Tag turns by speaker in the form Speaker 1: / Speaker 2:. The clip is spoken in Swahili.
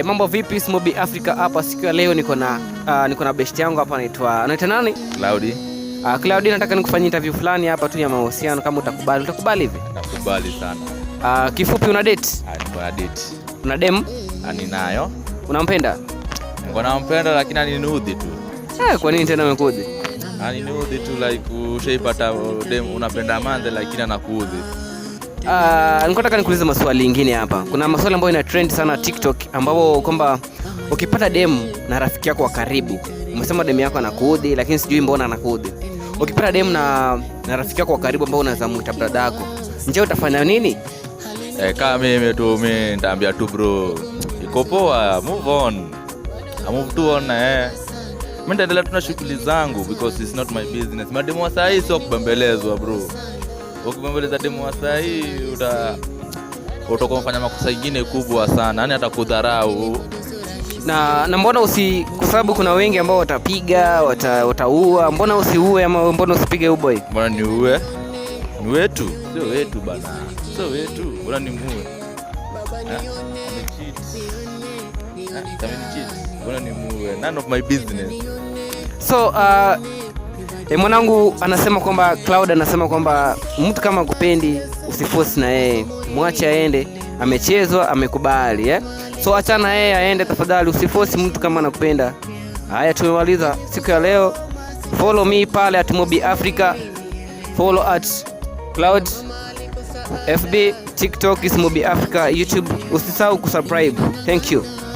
Speaker 1: Mambo vipi Smobi Africa hapa siku ya leo niko na best yangu hapa anaitwa nani?
Speaker 2: Cloudy.
Speaker 1: Cloudy, nataka nikufanyie interview fulani hapa tu ya mahusiano, kama utakubali. Utakubali hivi?
Speaker 2: Nakubali sana.
Speaker 1: Kifupi, una date?
Speaker 2: Niko na date.
Speaker 1: Una dem?
Speaker 2: Ninayo.
Speaker 1: Unampenda?
Speaker 2: Niko nampenda lakini aniniudhi tu.
Speaker 1: Kwa nini tena umekuudhi?
Speaker 2: Aniniudhi tu, like ushaipata dem unapenda manze lakini anakuudhi.
Speaker 1: Nataka nikuulize maswali mengine hapa. Kuna maswali ambayo ina trend sana TikTok, ambapo kwamba ukipata dem na rafiki yako wa karibu, umesema dem yako anakuudhi lakini sijui mbona anakuudhi. Ukipata dem na rafiki yako wa karibu ambao unazamuita brother yako, nje utafanya nini?
Speaker 2: Kama mimi nitaambia tu bro, iko poa, move on. Move to on. Mimi nitaendelea tu na shughuli zangu because it's not my business. Mademu wa saa hii sio kubembelezwa bro. Ukibembeleza demu wa saa hii utakuwa unafanya makosa mengine kubwa sana. Yaani atakudharau.
Speaker 1: Na mbona kwa sababu kuna wengi ambao watapiga, wataua, mbona usiue ama mbona usipige boy?
Speaker 2: Mbona niue? Ni wetu, sio wetu bana. Sio wetu, mbona nimuue? Mbona nimuue? None of my business.
Speaker 1: So mwanangu anasema kwamba Cloud anasema kwamba mtu kama kupendi usiforce na yeye, mwache aende, amechezwa, amekubali So achana yeye aende tafadhali, usiforce mtu kama anakupenda. Haya, tumemaliza siku ya leo. Follow me pale @Smobi Africa. Follow @Cloud FB, TikTok Smobi Africa, YouTube. Usisahau kusubscribe. Thank you.